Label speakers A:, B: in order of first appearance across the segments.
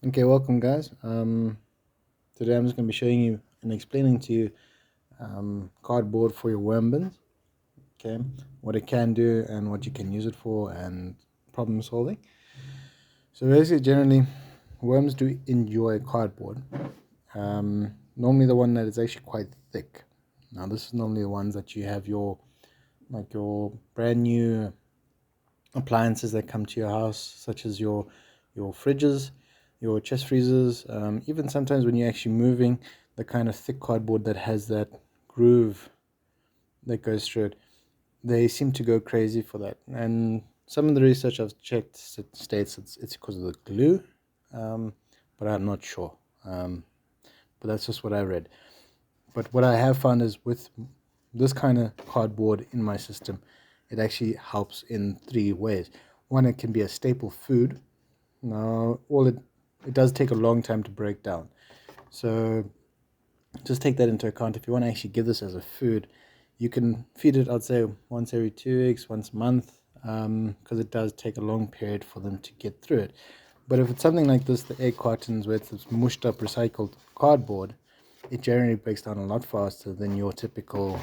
A: Okay, welcome guys. Today I'm just going to be showing you and explaining to you cardboard for your worm bins. Okay, what it can do and what you can use it for and problem solving. So basically, generally, worms do enjoy cardboard. Normally the one that is actually quite thick. Now this is normally the ones that you have your brand new appliances that come to your house, such as your fridges, your chest freezers, even sometimes when you're actually moving, the kind of thick cardboard that has that groove that goes through it, they seem to go crazy for that. And some of the research I've checked states it's because of the glue, um, but I'm not sure. But that's just what I read. But what I have found is with this kind of cardboard in my system, it actually helps in three ways. One, it can be a staple food. Now, it does take a long time to break down. So just take that into account. If you want to actually give this as a food, you can feed it, I'd say, once every 2 weeks, once a month, because it does take a long period for them to get through it. But if it's something like this, the egg cartons where it's mushed up recycled cardboard, it generally breaks down a lot faster than your typical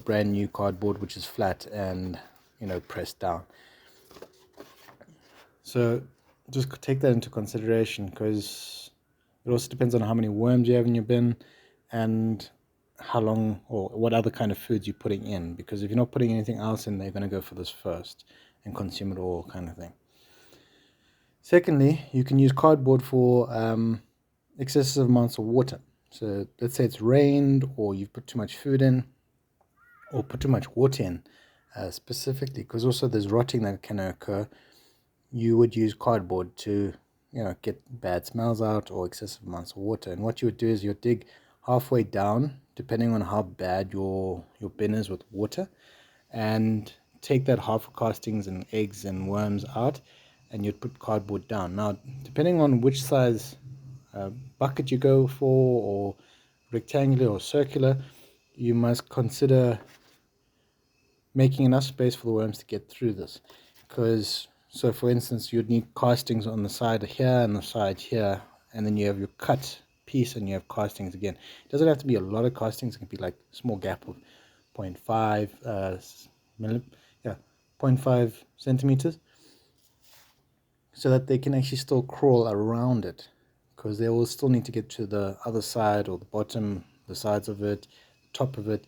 A: brand new cardboard, which is flat and pressed down. So just take that into consideration because it also depends on how many worms you have in your bin and how long or what other kind of foods you're putting in. Because if you're not putting anything else in, they're going to go for this first and consume it all, kind of thing. Secondly, you can use cardboard for excessive amounts of water. So let's say it's rained or you've put too much food in or put too much water in specifically, because also there's rotting that can occur. You would use cardboard to get bad smells out or excessive amounts of water. And what you would do is you'd dig halfway down, depending on how bad your bin is with water, and take that half castings and eggs and worms out, and you'd put cardboard down. Now, depending on which size bucket you go for, or rectangular or circular, you must consider making enough space for the worms to get through this. Because, so for instance, you'd need castings on the side here and the side here, and then you have your cut piece and you have castings again. It doesn't have to be a lot of castings, it can be like a small gap of 0.5 yeah, 0.5 centimeters, so that they can actually still crawl around it, because they will still need to get to the other side or the bottom, the sides of it, top of it,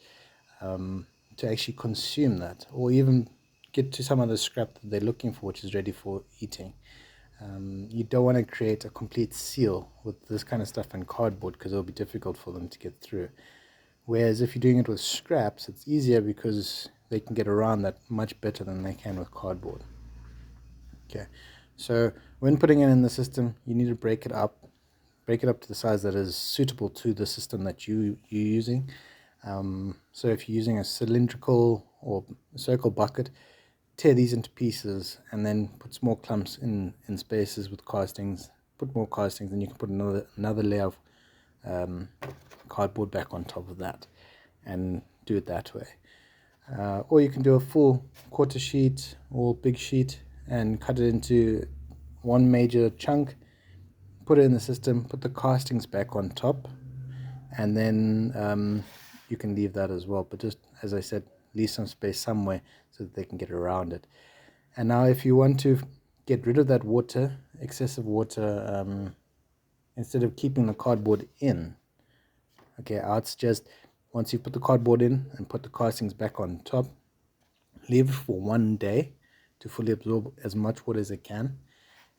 A: to actually consume that, or even get to some of the scrap that they're looking for, which is ready for eating. You don't want to create a complete seal with this kind of stuff in cardboard, because it'll be difficult for them to get through. Whereas if you're doing it with scraps, it's easier because they can get around that much better than they can with cardboard. Okay, so when putting it in the system, you need to break it up to the size that is suitable to the system that you're using. So if you're using a cylindrical or circle bucket, tear these into pieces and then put small clumps in spaces with castings. Put more castings, and you can put another layer of cardboard back on top of that, and do it that way. Or you can do a full quarter sheet or big sheet and cut it into one major chunk, put it in the system, put the castings back on top, and then you can leave that as well. But just as I said, leave some space somewhere so that they can get around it. And now if you want to get rid of that water, excessive water, instead of keeping the cardboard in, okay, I'd suggest once you put the cardboard in and put the castings back on top, leave it for 1 day to fully absorb as much water as it can,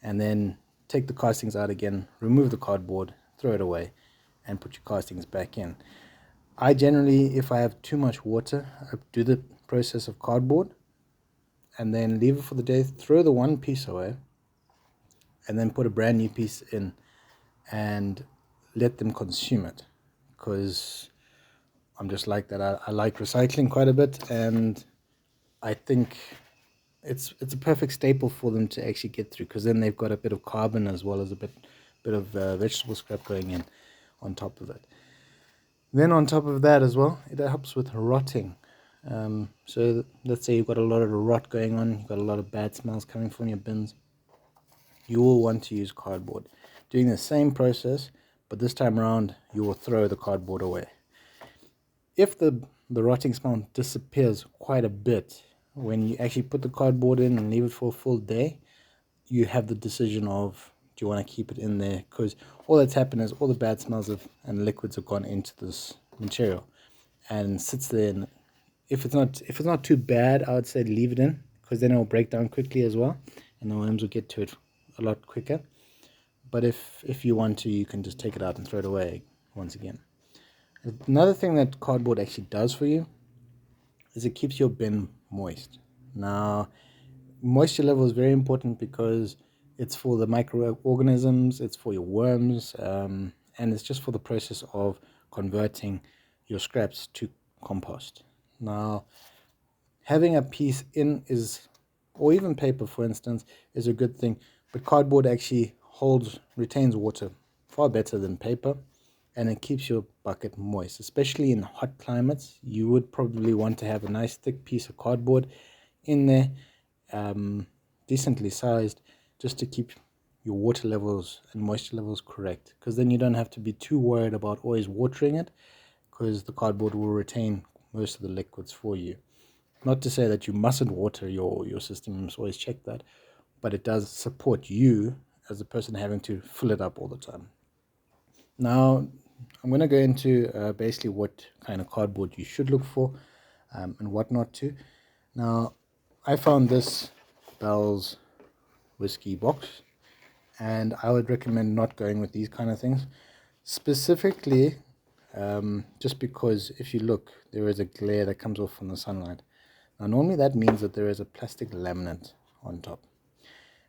A: and then take the castings out again, remove the cardboard, throw it away, and put your castings back in. I generally, if I have too much water, I do the process of cardboard and then leave it for the day, throw the one piece away, and then put a brand new piece in and let them consume it. Because I'm just like that. I like recycling quite a bit, and I think it's a perfect staple for them to actually get through, because then they've got a bit of carbon as well as a bit of vegetable scrap going in on top of it. Then on top of that as well, it helps with rotting. So let's say you've got a lot of rot going on, you've got a lot of bad smells coming from your bins. you will want to use cardboard. Doing the same process, but this time around you will throw the cardboard away. If the rotting smell disappears quite a bit when you actually put the cardboard in and leave it for a full day, you have the decision of, do you want to keep it in there? Because all that's happened is all the bad smells and liquids have gone into this material and sits there. And if it's not too bad, I would say leave it in, because then it will break down quickly as well, and the worms will get to it a lot quicker. But if you want to, you can just take it out and throw it away once again. Another thing that cardboard actually does for you is it keeps your bin moist. Now, moisture level is very important because it's for the microorganisms, it's for your worms, and it's just for the process of converting your scraps to compost. Now, having a piece in is, or even paper for instance, is a good thing, but cardboard actually retains water far better than paper, and it keeps your bucket moist. Especially in hot climates, you would probably want to have a nice thick piece of cardboard in there, decently sized, just to keep your water levels and moisture levels correct, because then you don't have to be too worried about always watering it, because the cardboard will retain most of the liquids for you. Not to say that you mustn't water your system, you must always check that, but it does support you as a person having to fill it up all the time. Now, I'm going to go into basically what kind of cardboard you should look for, and what not to. Now, I found this Bell's whiskey box, and I would recommend not going with these kind of things. Specifically, just because if you look, there is a glare that comes off from the sunlight. Now, normally that means that there is a plastic laminate on top,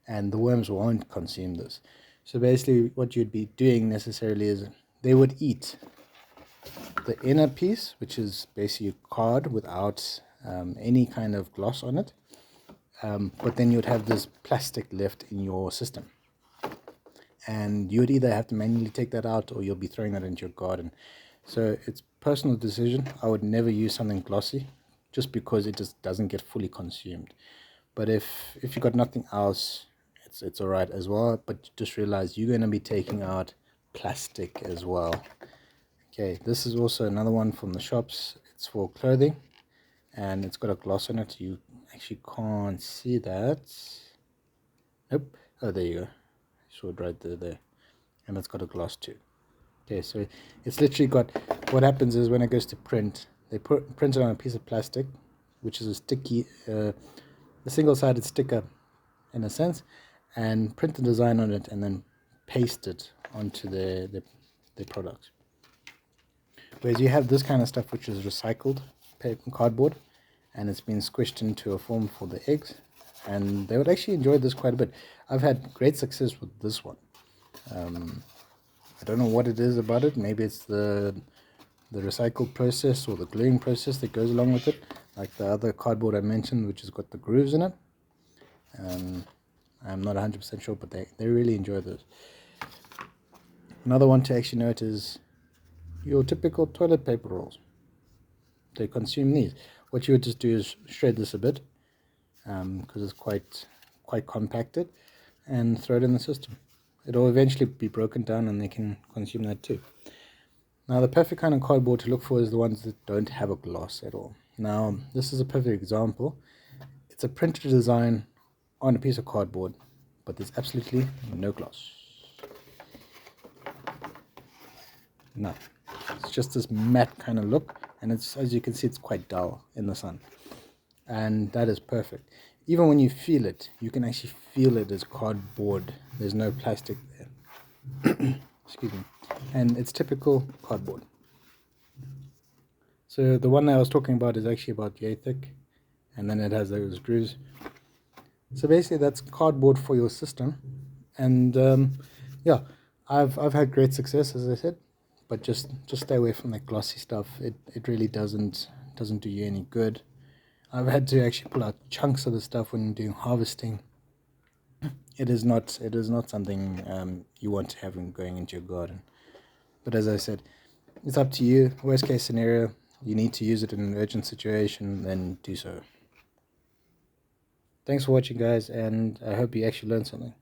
A: and the worms won't consume this. So basically what you'd be doing necessarily is they would eat the inner piece, which is basically card without any kind of gloss on it, but then you'd have this plastic left in your system, and you'd either have to manually take that out or you'll be throwing that into your garden. So it's personal decision. I would never use something glossy, just because it just doesn't get fully consumed. But if you got nothing else, it's all right as well, but just realize you're going to be taking out plastic as well. Okay, this is also another one from the shops. It's for clothing, and it's got a gloss on it. You actually can't see that. Nope. Oh, there you go. Saw it right there. And it's got a gloss too. Okay, so it's literally got, what happens is when it goes to print, they print it on a piece of plastic, which is a sticky, a single-sided sticker in a sense, and print the design on it and then paste it onto their product. Whereas you have this kind of stuff which is recycled paper, cardboard, and it's been squished into a form for the eggs, and they would actually enjoy this quite a bit. I've had great success with this one. I don't know what it is about it. Maybe it's the recycled process or the gluing process that goes along with it, like the other cardboard I mentioned, which has got the grooves in it. I'm not 100% sure, but they really enjoy this. Another one to actually note is your typical toilet paper rolls. They consume these. What you would just do is shred this a bit, because it's quite compacted, and throw it in the system. It'll eventually be broken down and they can consume that too. Now, the perfect kind of cardboard to look for is the ones that don't have a gloss at all. Now, this is a perfect example. It's a printed design on a piece of cardboard, but there's absolutely no gloss. No. It's just this matte kind of look, and it's, as you can see, it's quite dull in the sun. And that is perfect. Even when you feel it, you can actually feel it as cardboard. There's no plastic there. Excuse me. And it's typical cardboard. So the one I was talking about is actually about yay thick, and then it has those grooves. So basically that's cardboard for your system. And yeah, I've had great success, as I said, but just stay away from that glossy stuff. It really doesn't do you any good. I've had to actually pull out chunks of the stuff when doing harvesting. It is not something you want to have going into your garden. But as I said, it's up to you. Worst case scenario, you need to use it in an urgent situation, then do so. Thanks for watching, guys, and I hope you actually learned something.